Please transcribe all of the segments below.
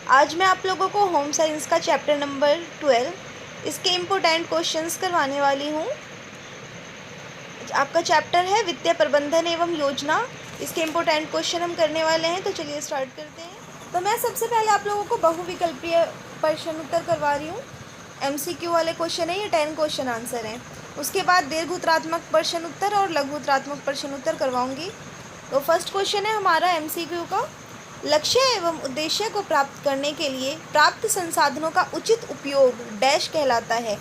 आज मैं आप लोगों को होम साइंस का चैप्टर नंबर 12 इसके इम्पोर्टेंट क्वेश्चंस करवाने वाली हूँ। आपका चैप्टर है वित्तीय प्रबंधन एवं योजना। इसके इम्पोर्टेंट क्वेश्चन हम करने वाले हैं, तो चलिए स्टार्ट करते हैं। तो मैं सबसे पहले आप लोगों को बहुविकल्पीय प्रश्न उत्तर करवा रही हूँ। MCQ वाले क्वेश्चन है, ये 10 क्वेश्चन आंसर हैं। उसके बाद दीर्घउतरात्मक प्रश्न उत्तर और लघुउतरात्मक प्रश्न उत्तर करवाऊँगी। तो फर्स्ट क्वेश्चन है हमारा MCQ का, लक्ष्य एवं उद्देश्य को प्राप्त करने के लिए प्राप्त संसाधनों का उचित उपयोग डैश कहलाता है।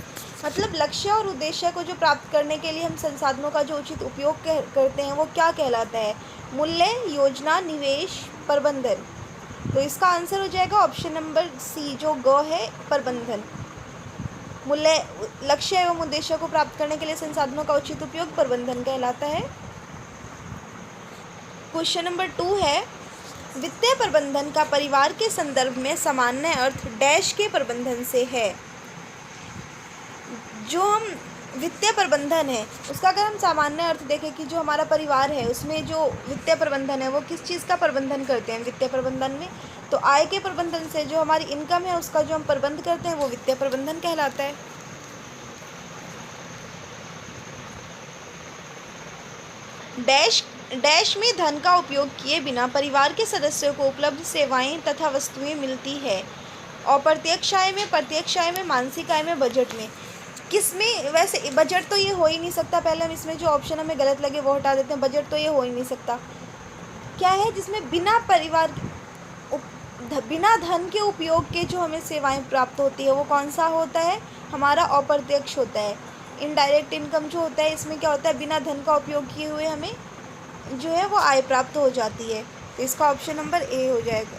मतलब लक्ष्य और उद्देश्य को जो प्राप्त करने के लिए हम संसाधनों का जो उचित उपयोग करते हैं वो क्या कहलाता है? मूल्य, योजना, निवेश, प्रबंधन। तो इसका आंसर हो जाएगा ऑप्शन नंबर सी जो ग है, प्रबंधन। मूल्य, लक्ष्य एवं उद्देश्य को प्राप्त करने के लिए संसाधनों का उचित उपयोग प्रबंधन कहलाता है। क्वेश्चन नंबर 2 है, वित्तीय प्रबंधन का परिवार के संदर्भ में सामान्य अर्थ डैश के प्रबंधन से है। जो हम वित्तीय प्रबंधन है उसका अगर हम सामान्य अर्थ देखें कि जो हमारा परिवार है उसमें जो वित्तीय प्रबंधन है वो किस चीज़ का प्रबंधन करते हैं वित्तीय प्रबंधन में, तो आय के प्रबंधन से जो हमारी इनकम है उसका जो हम प्रबंध करते हैं वो वित्तीय प्रबंधन कहलाता है। डैश में धन का उपयोग किए बिना परिवार के सदस्यों को उपलब्ध सेवाएं तथा वस्तुएं मिलती है। अप्रत्यक्ष आय में, प्रत्यक्ष आय में, मानसिक आय में, बजट में। किसमें? वैसे बजट तो ये हो ही नहीं सकता। पहले हम इसमें जो ऑप्शन हमें गलत लगे वो हटा देते हैं। बजट तो ये हो ही नहीं सकता। क्या है जिसमें बिना बिना धन के उपयोग के जो हमें सेवाएं प्राप्त होती है वो कौन सा होता है? हमारा अप्रत्यक्ष होता है। इनडायरेक्ट इनकम जो होता है इसमें क्या होता है? बिना धन का उपयोग किए हुए हमें जो है वो आय प्राप्त हो जाती है। तो इसका ऑप्शन नंबर ए हो जाएगा।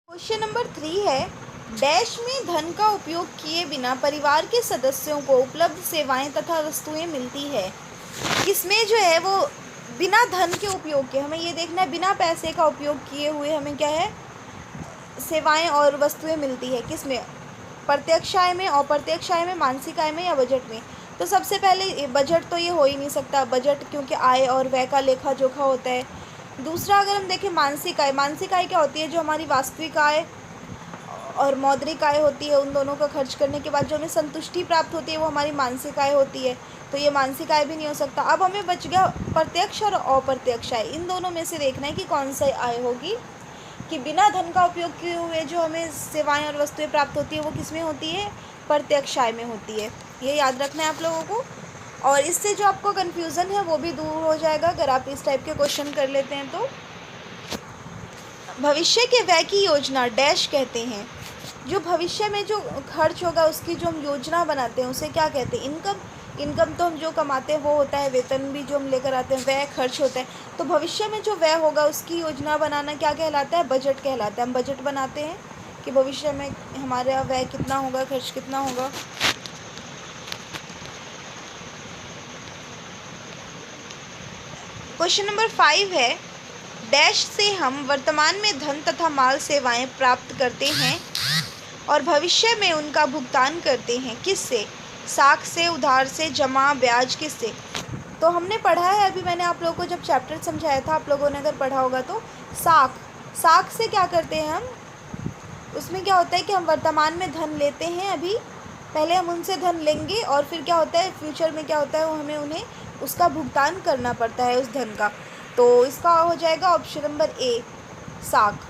क्वेश्चन नंबर 3 है, डैश में धन का उपयोग किए बिना परिवार के सदस्यों को उपलब्ध सेवाएं तथा वस्तुएं मिलती है। किसमें जो है वो बिना धन के उपयोग के, हमें ये देखना है बिना पैसे का उपयोग किए हुए हमें क्या है सेवाएं और वस्तुएं मिलती है। किसमें? प्रत्यक्ष आय में, अप्रत्यक्ष आय में, मानसिक आय में या बजट में। तो सबसे पहले बजट तो ये हो ही नहीं सकता, बजट क्योंकि आय और व्यय का लेखा जोखा होता है। दूसरा अगर हम देखें मानसिक आय, मानसिक आय क्या होती है? जो हमारी वास्तविक आय और मौद्रिक आय होती है उन दोनों का खर्च करने के बाद जो हमें संतुष्टि प्राप्त होती है वो हमारी मानसिक आय होती है। तो ये मानसिक आय भी नहीं हो सकता। अब हमें बच गया प्रत्यक्ष और अप्रत्यक्ष आय। इन दोनों में से देखना है कि कौन सा आय होगी कि बिना धन का उपयोग किए हुए जो हमें सेवाएं और वस्तुएं प्राप्त होती है वो किस में होती है? प्रत्यक्ष आय में होती है। ये याद रखना है आप लोगों को, और इससे जो आपको कन्फ्यूज़न है वो भी दूर हो जाएगा अगर आप इस टाइप के क्वेश्चन कर लेते हैं। तो भविष्य के व्यय की योजना डैश कहते हैं। जो भविष्य में जो खर्च होगा उसकी जो हम योजना बनाते हैं उसे क्या कहते हैं? इनकम। इनकम तो हम जो कमाते हैं वो होता है, वेतन भी जो हम लेकर आते हैं, व्यय खर्च होता है। तो भविष्य में जो व्यय होगा उसकी योजना बनाना क्या कहलाता है? बजट कहलाता है। हम बजट बनाते हैं कि भविष्य में हमारा व्यय कितना होगा, खर्च कितना होगा। क्वेश्चन नंबर 5 है, डैश से हम वर्तमान में धन तथा माल सेवाएं प्राप्त करते हैं और भविष्य में उनका भुगतान करते हैं। किससे? साख से, उधार से, जमा, ब्याज, किससे? तो हमने पढ़ा है, अभी मैंने आप लोगों को जब चैप्टर समझाया था, आप लोगों ने अगर पढ़ा होगा तो साख से क्या करते हैं हम? उसमें क्या होता है कि हम वर्तमान में धन लेते हैं, अभी पहले हम उनसे धन लेंगे और फिर क्या होता है फ्यूचर में क्या होता है वो हमें उन्हें उसका भुगतान करना पड़ता है उस धन का। तो इसका हो जाएगा ऑप्शन नंबर ए, साख।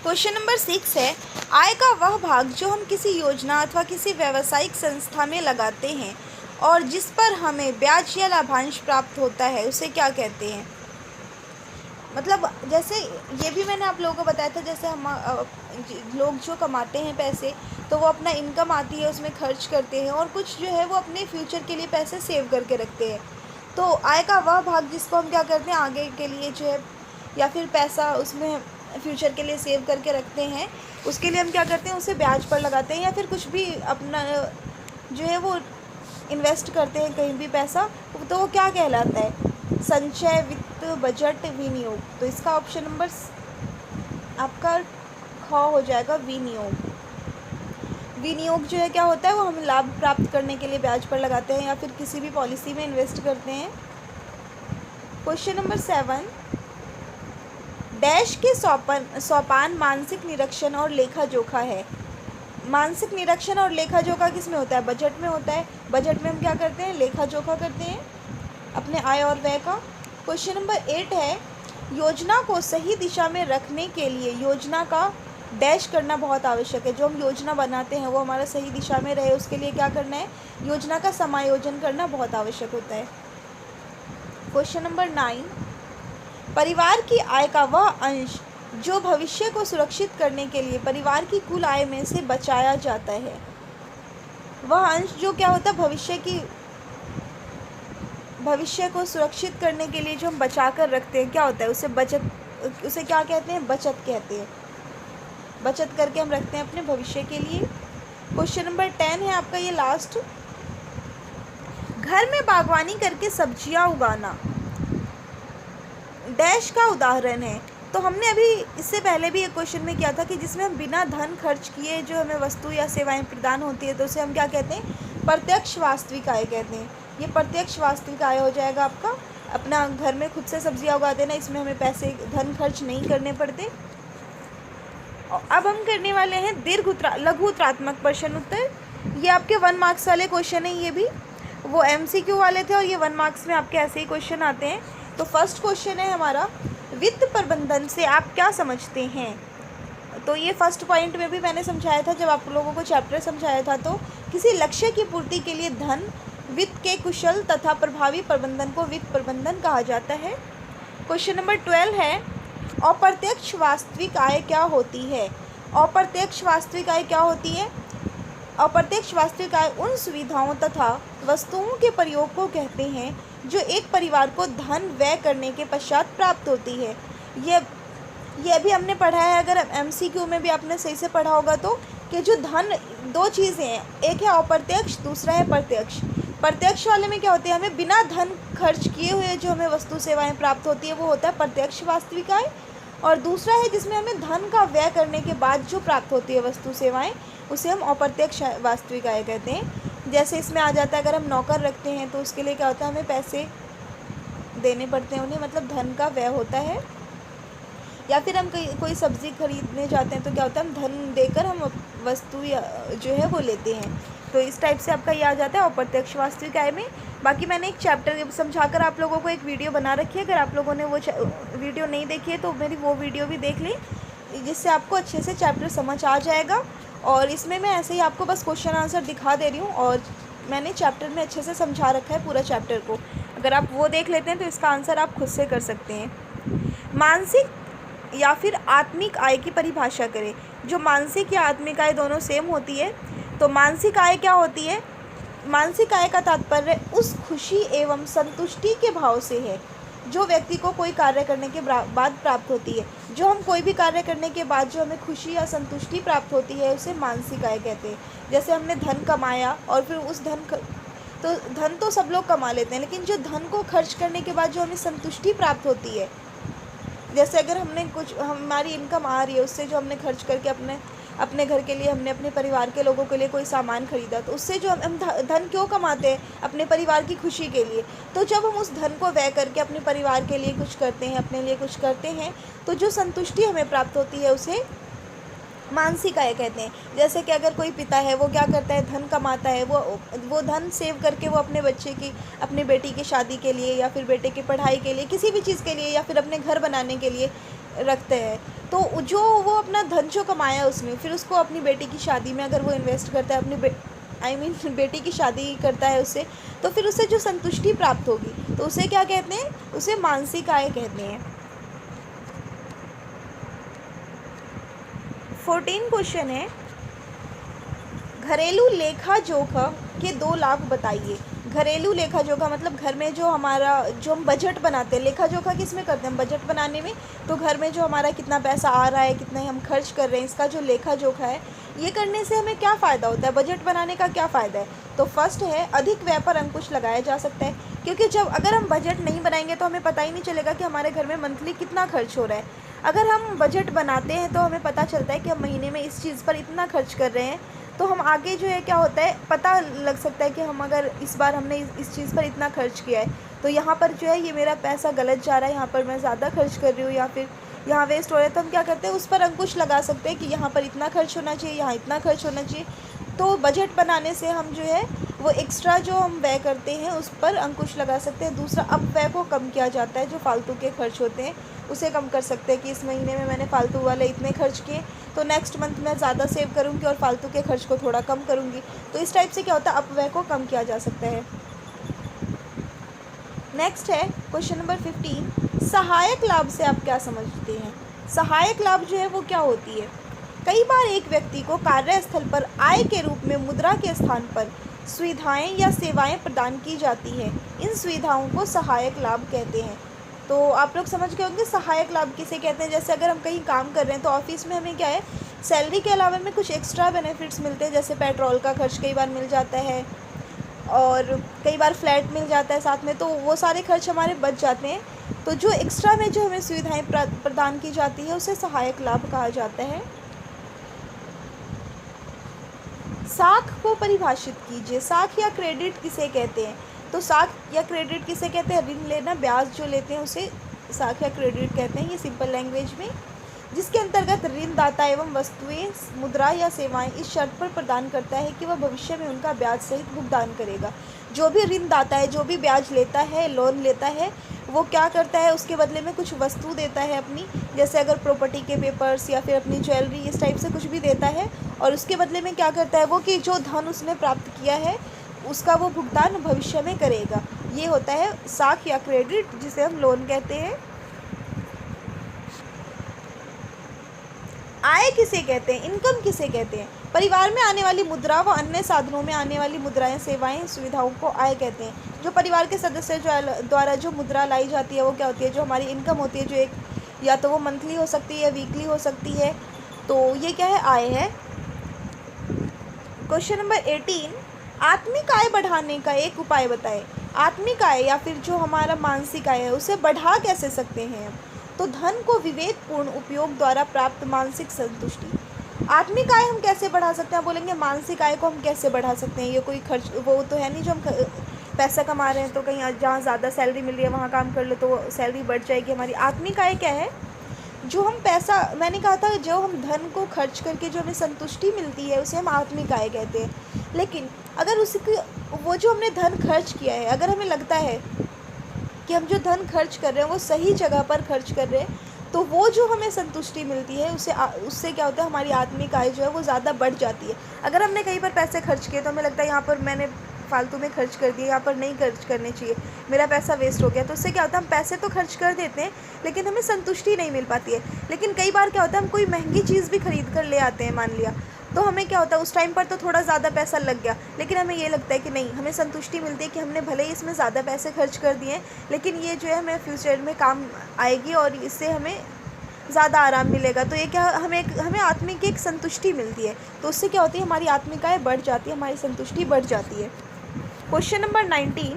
क्वेश्चन नंबर 6 है, आय का वह भाग जो हम किसी योजना अथवा किसी व्यावसायिक संस्था में लगाते हैं और जिस पर हमें ब्याज या लाभांश प्राप्त होता है उसे क्या कहते हैं? मतलब जैसे ये भी मैंने आप लोगों को बताया था, जैसे हम लोग जो कमाते हैं पैसे तो वो अपना इनकम आती है उसमें खर्च करते हैं और कुछ जो है वो अपने फ्यूचर के लिए पैसे सेव करके रखते हैं। तो आय का वह भाग जिसको हम क्या करते हैं आगे के लिए जो है या फिर पैसा उसमें फ्यूचर के लिए सेव करके रखते हैं, उसके लिए हम क्या करते हैं उसे ब्याज पर लगाते हैं या फिर कुछ भी अपना जो है वो इन्वेस्ट करते हैं कहीं भी पैसा, तो वो क्या कहलाता है? संचय, वित्त, बजट, विनियोग। तो इसका ऑप्शन नंबर आपका ख हो जाएगा, विनियोग। विनियोग जो है क्या होता है, वो हम लाभ प्राप्त करने के लिए ब्याज पर लगाते हैं या फिर किसी भी पॉलिसी में इन्वेस्ट करते हैं। क्वेश्चन नंबर 7, डैश के सोपान मानसिक निरीक्षण और लेखा जोखा है। मानसिक निरीक्षण और लेखा जोखा किस में होता है? बजट में होता है। बजट में हम क्या करते हैं? लेखा जोखा करते हैं अपने आय और व्यय का। क्वेश्चन नंबर 8 है, योजना को सही दिशा में रखने के लिए योजना का डैश करना बहुत आवश्यक है। जो हम योजना बनाते हैं वो हमारा सही दिशा में रहे, उसके लिए क्या करना है? योजना का समायोजन करना बहुत आवश्यक होता है। क्वेश्चन नंबर 9, परिवार की आय का वह अंश जो भविष्य को सुरक्षित करने के लिए परिवार की कुल आय में से बचाया जाता है। वह अंश जो क्या होता है? भविष्य को सुरक्षित करने के लिए जो हम बचा कर रखते हैं, क्या होता है? उसे क्या कहते हैं? बचत कहते हैं। बचत करके हम रखते हैं अपने भविष्य के लिए। क्वेश्चन नंबर 10 है आपका ये लास्ट, घर में बागवानी करके सब्जियां उगाना डैश का उदाहरण है। तो हमने अभी इससे पहले भी एक क्वेश्चन में किया था कि जिसमें हम बिना धन खर्च किए जो हमें वस्तु या सेवाएं प्रदान होती है, तो उसे हम क्या कहते हैं? प्रत्यक्ष वास्तविक आय कहते हैं। ये प्रत्यक्ष वास्तविक आय हो जाएगा आपका। अपना घर में खुद से सब्जियां उगा देना, इसमें हमें पैसे धन खर्च नहीं करने पड़ते। और अब हम करने वाले हैं लघु उत्तरात्मक प्रश्न उत्तर। ये आपके 1 मार्क्स वाले क्वेश्चन हैं। ये भी वो MCQ वाले थे और ये 1 मार्क्स में आपके ऐसे ही क्वेश्चन आते हैं। तो फर्स्ट क्वेश्चन है हमारा, वित्त प्रबंधन से आप क्या समझते हैं? तो ये फर्स्ट पॉइंट में भी मैंने समझाया था, जब आप लोगों को चैप्टर समझाया था, तो किसी लक्ष्य की पूर्ति के लिए धन वित्त के कुशल तथा प्रभावी प्रबंधन को वित्त प्रबंधन कहा जाता है। क्वेश्चन नंबर 12 है, अप्रत्यक्ष वास्तविक आय क्या होती है? अप्रत्यक्ष वास्तविक आय क्या होती है? अप्रत्यक्ष वास्तविक आय उन सुविधाओं तथा वस्तुओं के प्रयोग को कहते हैं जो एक परिवार को धन व्यय करने के पश्चात प्राप्त होती है। ये अभी हमने पढ़ा है, अगर MCQ में भी आपने सही से पढ़ा होगा तो, कि जो धन, 2 चीज़ें हैं, एक है अप्रत्यक्ष, दूसरा है प्रत्यक्ष। प्रत्यक्ष वाले में क्या होते हैं? हमें बिना धन खर्च किए हुए जो हमें वस्तु सेवाएं प्राप्त होती है वो होता है प्रत्यक्ष वास्तविक आय। और दूसरा है जिसमें हमें धन का व्यय करने के बाद जो प्राप्त होती है वस्तु सेवाएं, उसे हम अप्रत्यक्ष वास्तविक आय कहते हैं। जैसे इसमें आ जाता है, अगर हम नौकर रखते हैं तो उसके लिए क्या होता है? हमें पैसे देने पड़ते हैं उन्हें, मतलब धन का व्यय होता है। या फिर हम कोई सब्ज़ी खरीदने जाते हैं तो क्या होता है? हम धन देकर हम वस्तु जो है वो लेते हैं। तो इस टाइप से आपका ये आ जाता है अप्रत्यक्ष वास्तविक आय में। बाकी मैंने एक चैप्टर समझाकर आप लोगों को एक वीडियो बना रखी है, अगर आप लोगों ने वो वीडियो नहीं देखी है तो मेरी वो वीडियो भी देख लें, जिससे आपको अच्छे से चैप्टर समझ आ जाएगा। और इसमें मैं ऐसे ही आपको बस क्वेश्चन आंसर दिखा दे रही हूँ और मैंने चैप्टर में अच्छे से समझा रखा है पूरा चैप्टर को। अगर आप वो देख लेते हैं तो इसका आंसर आप खुद से कर सकते हैं। मानसिक या फिर आत्मिक आय की परिभाषा करें। जो मानसिक या आत्मिक आय दोनों सेम होती है। तो मानसिक आय क्या होती है? मानसिक आय का तात्पर्य उस खुशी एवं संतुष्टि के भाव से है जो व्यक्ति को कोई कार्य करने के बाद प्राप्त होती है। जो हम कोई भी कार्य करने के बाद जो हमें खुशी या संतुष्टि प्राप्त होती है उसे मानसिक आय कहते हैं। जैसे हमने धन कमाया और फिर उस धन तो सब लोग कमा लेते हैं, लेकिन जो धन को खर्च करने के बाद जो हमें संतुष्टि प्राप्त होती है, जैसे अगर हमने कुछ, हमारी इनकम आ रही है, उससे जो हमने खर्च करके अपने घर के लिए, हमने अपने परिवार के लोगों के लिए कोई सामान खरीदा, तो उससे जो हम धन क्यों कमाते हैं? अपने परिवार की खुशी के लिए। तो जब हम उस धन को व्यय करके अपने परिवार के लिए कुछ करते हैं, अपने लिए कुछ करते हैं, तो जो संतुष्टि हमें प्राप्त होती है उसे मानसिक आय कहते हैं। जैसे कि अगर कोई पिता है, वो क्या करता है? धन कमाता है, वो धन सेव करके वो अपने बच्चे की, अपनी बेटी की शादी के लिए या फिर बेटे की पढ़ाई के लिए, किसी भी चीज़ के लिए, या फिर अपने घर बनाने के लिए रखते हैं। तो जो वो अपना धन जो कमाया उसमें, फिर उसको अपनी बेटी की शादी में अगर वो इन्वेस्ट करता है, अपनी बेटी की शादी करता है उससे, तो फिर उससे जो संतुष्टि प्राप्त होगी तो उसे क्या कहते हैं? उसे मानसिक आय कहते हैं। 14 क्वेश्चन है, घरेलू लेखा जोखा के 2 लाभ बताइए। घरेलू लेखा जोखा मतलब घर में जो हम बजट बनाते हैं। लेखा जोखा किस में करते हैं? हम बजट बनाने में। तो घर में जो हमारा कितना पैसा आ रहा है, कितना हम खर्च कर रहे हैं, इसका जो लेखा जोखा है, ये करने से हमें क्या फ़ायदा होता है? बजट बनाने का क्या फ़ायदा है? तो फर्स्ट है, अधिक व्यय पर अंकुश लगाया जा सकता है, क्योंकि अगर हम बजट नहीं बनाएंगे तो हमें पता ही नहीं चलेगा कि हमारे घर में मंथली कितना खर्च हो रहा है। अगर हम बजट बनाते हैं तो हमें पता चलता है कि हम महीने में इस चीज़ पर इतना खर्च कर रहे हैं, तो हम आगे जो है क्या होता है पता लग सकता है कि हम अगर इस बार हमने इस चीज़ पर इतना खर्च किया है, तो यहाँ पर जो है ये मेरा पैसा गलत जा रहा है, यहाँ पर मैं ज़्यादा खर्च कर रही हूँ या फिर यहाँ वेस्ट हो रहा है। तो हम क्या करते हैं, उस पर अंकुश लगा सकते हैं कि यहाँ पर इतना खर्च होना चाहिए, यहाँ इतना खर्च होना चाहिए। तो बजट बनाने से हम जो है वो एक्स्ट्रा जो हम व्यय करते हैं उस पर अंकुश लगा सकते हैं। दूसरा, अपव्यय को कम किया जाता है, जो फालतू के खर्च होते हैं उसे कम कर सकते हैं कि इस महीने में मैंने फालतू वाले इतने खर्च किए, तो नेक्स्ट मंथ मैं ज़्यादा सेव करूँगी और फालतू के खर्च को थोड़ा कम करूँगी। तो इस टाइप से क्या होता है, अपव्यय को कम किया जा सकता है। नेक्स्ट है क्वेश्चन नंबर 15, सहायक लाभ से आप क्या समझते हैं। सहायक लाभ जो है वो क्या होती है। कई बार एक व्यक्ति को कार्यस्थल पर आय के रूप में मुद्रा के स्थान पर सुविधाएं या सेवाएं प्रदान की जाती है। इन सुविधाओं को सहायक लाभ कहते हैं। तो आप लोग समझ गए होंगे सहायक लाभ किसे कहते हैं। जैसे अगर हम कहीं काम कर रहे हैं तो ऑफिस में हमें क्या है, सैलरी के अलावा में कुछ एक्स्ट्रा बेनिफिट्स मिलते हैं, जैसे पेट्रोल का खर्च कई बार मिल जाता है और कई बार फ्लैट मिल जाता है साथ में, तो वो सारे खर्च हमारे बच जाते हैं। तो जो एक्स्ट्रा में जो हमें सुविधाएं प्रदान की जाती है उसे सहायक लाभ कहा जाता है। साख को परिभाषित कीजिए। साख या क्रेडिट किसे कहते हैं। तो साख या क्रेडिट किसे कहते हैं, ऋण लेना, ब्याज जो लेते हैं उसे साख या क्रेडिट कहते हैं, ये सिंपल लैंग्वेज में। जिसके अंतर्गत ऋणदाता एवं वस्तुएं, मुद्रा या सेवाएं इस शर्त पर प्रदान करता है कि वह भविष्य में उनका ब्याज सहित भुगतान करेगा। जो भी ऋणदाता है, जो भी ब्याज लेता है, लोन लेता है, वो क्या करता है, उसके बदले में कुछ वस्तु देता है अपनी, जैसे अगर प्रॉपर्टी के पेपर्स या फिर अपनी ज्वेलरी, इस टाइप से कुछ भी देता है। और उसके बदले में क्या करता है वो, कि जो धन उसने प्राप्त किया है उसका वो भुगतान भविष्य में करेगा। ये होता है साख या क्रेडिट, जिसे हम लोन कहते हैं। आय किसे कहते हैं, इनकम किसे कहते हैं। परिवार में आने वाली मुद्रा व अन्य साधनों में आने वाली मुद्राएं, सेवाएं, सुविधाओं को आय कहते हैं। जो परिवार के सदस्य द्वारा जो मुद्रा लाई जाती है वो क्या होती है, जो हमारी इनकम होती है, जो एक या तो वो मंथली हो सकती है या वीकली हो सकती है, तो ये क्या है, आय है। क्वेश्चन नंबर 18, आत्मिक आय बढ़ाने का एक उपाय बताएं। आत्मिक आय या फिर जो हमारा मानसिक आय है उसे बढ़ा कैसे सकते हैं। तो धन को विवेकपूर्ण उपयोग द्वारा प्राप्त मानसिक संतुष्टि। आत्मिक आय हम कैसे बढ़ा सकते हैं, बोलेंगे मानसिक आय को हम कैसे बढ़ा सकते हैं। ये कोई खर्च वो तो है नहीं जो हम पैसा कमा रहे हैं तो कहीं जहाँ ज़्यादा सैलरी मिल रही है वहाँ काम कर लो तो सैलरी बढ़ जाएगी हमारी। आत्मिक आय क्या है, जो हम पैसा, मैंने कहा था जो हम धन को खर्च करके जो हमें संतुष्टि मिलती है उसे हम आत्मिक आय कहते हैं। लेकिन अगर उसकी वो जो हमने धन खर्च किया है, अगर हमें लगता है कि हम जो धन खर्च कर रहे हैं वो सही जगह पर खर्च कर रहे हैं, तो वो जो हमें संतुष्टि मिलती है उससे क्या होता है, हमारी आत्मिक आय जो है वो ज़्यादा बढ़ जाती है। अगर हमने कहीं पर पैसे खर्च किए तो हमें लगता है यहाँ पर मैंने फालतू में खर्च कर दिए, यहाँ पर नहीं खर्च करने चाहिए, मेरा पैसा वेस्ट हो गया, तो उससे क्या होता है हम पैसे तो खर्च कर देते हैं लेकिन हमें संतुष्टि नहीं मिल पाती है। लेकिन कई बार क्या होता है हम कोई महंगी चीज़ भी खरीद कर ले आते हैं, मान लिया, तो हमें क्या होता है उस टाइम पर तो थोड़ा ज़्यादा पैसा लग गया, लेकिन हमें ये लगता है कि नहीं, हमें संतुष्टि मिलती है कि हमने भले ही इसमें ज़्यादा पैसे खर्च कर दिए लेकिन ये जो है हमें फ्यूचर में काम आएगी और इससे हमें ज़्यादा आराम मिलेगा। तो ये क्या, हमें आत्मिक एक संतुष्टि मिलती है, तो उससे क्या होती है हमारी आत्मिक आय बढ़ जाती है, हमारी संतुष्टि बढ़ जाती है। क्वेश्चन नंबर 19,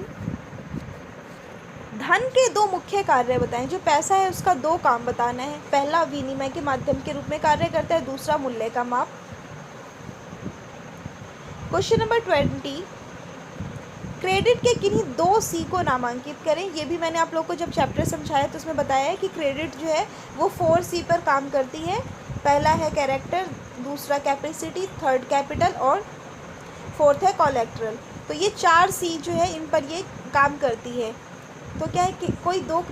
धन के दो मुख्य कार्य बताएं। जो पैसा है उसका दो काम बताना है। पहला विनिमय के माध्यम के रूप में कार्य करता है, दूसरा मूल्य का माप। क्वेश्चन नंबर 20, क्रेडिट के किन्हीं दो सी को नामांकित करें। ये भी मैंने आप लोगों को जब चैप्टर समझाया तो उसमें बताया है कि क्रेडिट जो है वो 4 सी पर काम करती है। पहला है कैरेक्टर, दूसरा कैपेसिटी, थर्ड कैपिटल और फोर्थ है कोलेट्रल। तो ये 4 सी जो है इन पर ये काम करती है। तो क्या है कि कोई दो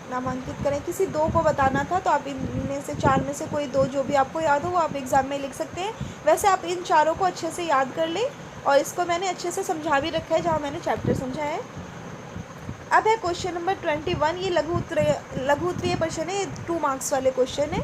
नामांकित करें, किसी दो को बताना था, तो आप इनमें से 4 में से कोई दो जो भी आपको याद हो वो आप एग्ज़ाम में लिख सकते हैं। वैसे आप इन चारों को अच्छे से याद कर लें और इसको मैंने अच्छे से समझा भी रखा है जहाँ मैंने चैप्टर समझा है। अब है क्वेश्चन नंबर 21, ये लघु उत्तरीय प्रश्न है, 2 मार्क्स वाले क्वेश्चन है।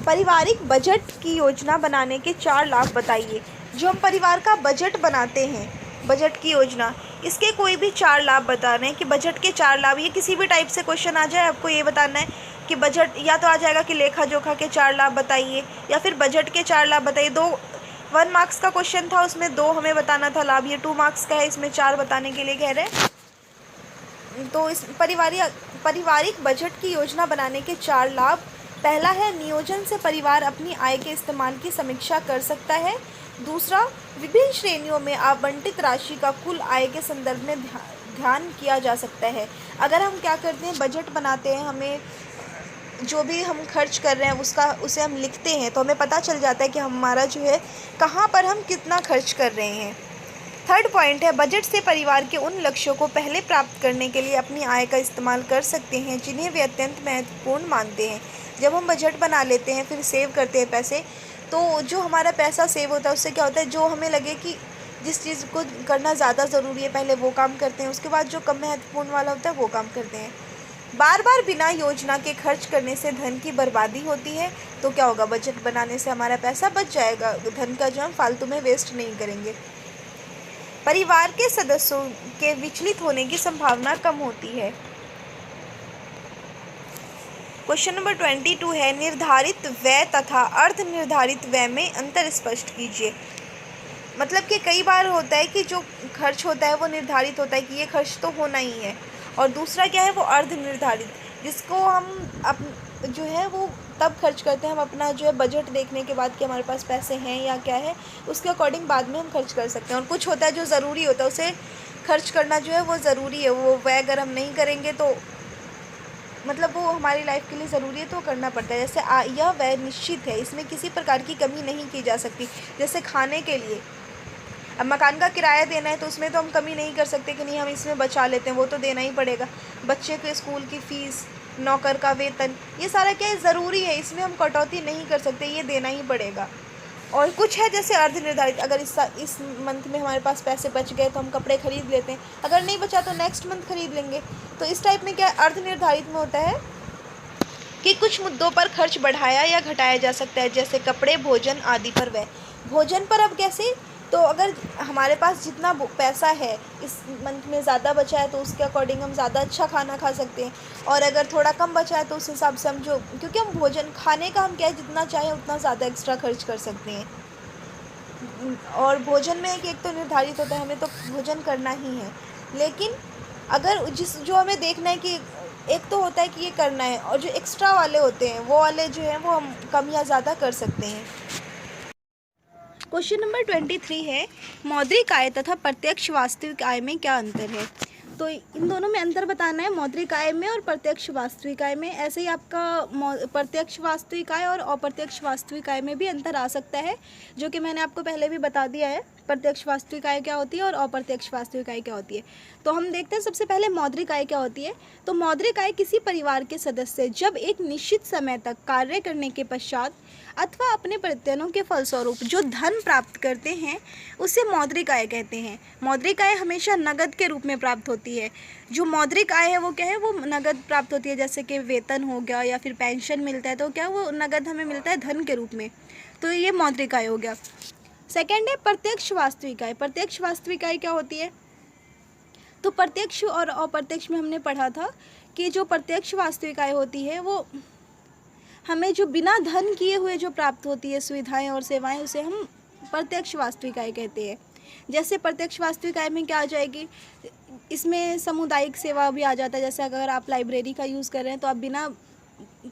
पारिवारिक बजट की योजना बनाने के 4 लाभ बताइए। जो हम परिवार का बजट बनाते हैं, बजट की योजना, इसके कोई भी 4 लाभ बताने हैं कि बजट के 4 लाभ। ये किसी भी टाइप से क्वेश्चन आ जाए आपको ये बताना है कि बजट, या तो आ जाएगा कि लेखा जोखा के 4 लाभ बताइए या फिर बजट के 4 लाभ बताइए। 1 मार्क्स का क्वेश्चन था, उसमें 2 हमें बताना था लाभ, ये 2 मार्क्स का है, इसमें 4 बताने के लिए कह रहे हैं। तो इस पारिवारिक बजट की योजना बनाने के 4 लाभ पहला है नियोजन से परिवार अपनी आय के इस्तेमाल की समीक्षा कर सकता है। दूसरा, विभिन्न श्रेणियों में आवंटित राशि का कुल आय के संदर्भ में ध्यान किया जा सकता है। अगर हम क्या करते हैं, बजट बनाते हैं, हमें जो भी हम खर्च कर रहे हैं उसे हम लिखते हैं, तो हमें पता चल जाता है कि हमारा जो है कहाँ पर हम कितना खर्च कर रहे हैं। थर्ड पॉइंट है, बजट से परिवार के उन लक्ष्यों को पहले प्राप्त करने के लिए अपनी आय का इस्तेमाल कर सकते हैं जिन्हें वे अत्यंत महत्वपूर्ण मानते हैं। जब हम बजट बना लेते हैं, फिर सेव करते हैं पैसे, तो जो हमारा पैसा सेव होता है उससे क्या होता है, जो हमें लगे कि जिस चीज़ को करना ज़्यादा ज़रूरी है पहले वो काम करते हैं, उसके बाद जो कम महत्वपूर्ण वाला होता है वो काम करते हैं। बार बार बिना योजना के खर्च करने से धन की बर्बादी होती है। तो क्या होगा, बजट बनाने से हमारा पैसा बच जाएगा, धन का जो हम फालतू में वेस्ट नहीं करेंगे। परिवार के सदस्यों के विचलित होने की संभावना कम होती है। क्वेश्चन नंबर 22 है, निर्धारित व्यय तथा अर्ध निर्धारित व्यय में अंतर स्पष्ट कीजिए। मतलब कि कई बार होता है कि जो खर्च होता है वो निर्धारित होता है कि ये खर्च तो होना ही है, और दूसरा क्या है, वो अर्ध निर्धारित, जिसको हम जो है वो तब खर्च करते हैं हम अपना जो है बजट देखने के बाद कि हमारे पास पैसे हैं या क्या है, उसके अकॉर्डिंग बाद में हम खर्च कर सकते हैं। और कुछ होता है जो ज़रूरी होता है, उसे खर्च करना जो है वो ज़रूरी है, वो वह अगर हम नहीं करेंगे तो मतलब वो हमारी लाइफ के लिए ज़रूरी है तो करना पड़ता है। जैसे यह व्यय निश्चित है, इसमें किसी प्रकार की कमी नहीं की जा सकती। जैसे खाने के लिए, अब मकान का किराया देना है तो उसमें तो हम कमी नहीं कर सकते कि नहीं हम इसमें बचा लेते हैं, वो तो देना ही पड़ेगा। बच्चे के स्कूल की फ़ीस, नौकर का वेतन, ये सारा क्या है, ज़रूरी है, इसमें हम कटौती नहीं कर सकते, ये देना ही पड़ेगा। और कुछ है जैसे अर्ध निर्धारित, अगर इस मंथ में हमारे पास पैसे बच गए तो हम कपड़े ख़रीद लेते हैं, अगर नहीं बचा तो नेक्स्ट मंथ ख़रीद लेंगे। तो इस टाइप में क्या अर्ध निर्धारित में होता है कि कुछ मुद्दों पर खर्च बढ़ाया या घटाया जा सकता है, जैसे कपड़े, भोजन आदि पर व्यय। भोजन पर अब कैसे, तो अगर हमारे पास जितना पैसा है इस मंथ में ज़्यादा बचा है तो उसके अकॉर्डिंग हम ज़्यादा अच्छा खाना खा सकते हैं, और अगर थोड़ा कम बचा है तो उस हिसाब से हम जो, क्योंकि हम भोजन खाने का हम क्या है जितना चाहें उतना ज़्यादा एक्स्ट्रा खर्च कर सकते हैं। और भोजन में एक तो निर्धारित होता है, हमें तो भोजन करना ही है, लेकिन अगर जो हमें देखना है कि एक तो होता है कि ये करना है, और जो एक्स्ट्रा वाले होते हैं वो वाले जो हैं वो हम कम या ज़्यादा कर सकते हैं। क्वेश्चन नंबर 23 है, मौद्रिक आय तथा प्रत्यक्ष वास्तविक आय में क्या अंतर है। तो इन दोनों में अंतर बताना है, मौद्रिक आय में और प्रत्यक्ष वास्तविक आय में। ऐसे ही आपका प्रत्यक्ष वास्तविक आय और अप्रत्यक्ष वास्तविक आय में भी अंतर आ सकता है, जो कि मैंने आपको पहले भी बता दिया है, प्रत्यक्ष वास्तविक आय क्या होती है और अप्रत्यक्ष वास्तविक आय क्या होती है। तो हम देखते हैं सबसे पहले मौद्रिक आय क्या होती है। तो मौद्रिक आय किसी परिवार के सदस्य जब एक निश्चित समय तक कार्य करने के पश्चात अथवा अपने प्रयत्नों के फलस्वरूप जो धन प्राप्त करते हैं उसे मौद्रिक आय कहते हैं। मौद्रिक आय हमेशा नगद के रूप में प्राप्त होती है। जो मौद्रिक आय है वो क्या है, वो नगद प्राप्त होती है, जैसे कि वेतन हो गया या फिर पेंशन मिलता है तो क्या वो नगद हमें मिलता है धन के रूप में, तो ये मौद्रिक आय हो गया। सेकेंड है प्रत्यक्ष वास्तविक आय। प्रत्यक्ष वास्तविक आय क्या होती है, तो प्रत्यक्ष और अप्रत्यक्ष में हमने पढ़ा था कि जो प्रत्यक्ष वास्तविक आय होती है वो हमें जो बिना धन किए हुए जो प्राप्त होती है सुविधाएं और सेवाएं, उसे हम प्रत्यक्ष वास्तविक आय कहते हैं। जैसे प्रत्यक्ष वास्तविक आय में क्या आ जाएगी, इसमें सामुदायिक सेवा भी आ जाता है। जैसे अगर आप लाइब्रेरी का यूज़ कर रहे हैं तो आप बिना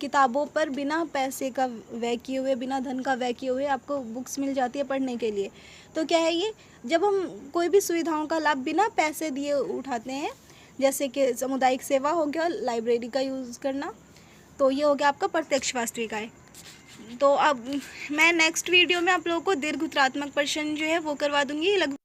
किताबों पर बिना पैसे का व्यय किए हुए, बिना धन का व्यय किए हुए आपको बुक्स मिल जाती है पढ़ने के लिए। तो क्या है ये, जब हम कोई भी सुविधाओं का लाभ बिना पैसे दिए उठाते हैं, जैसे कि सामुदायिक सेवा हो गया, लाइब्रेरी का यूज़ करना, तो ये हो गया आपका प्रत्यक्ष वास्तविक आय। तो अब मैं नेक्स्ट वीडियो में आप लोगों को दीर्घ उत्तरात्मक प्रश्न जो है वो करवा दूँगी लगभग।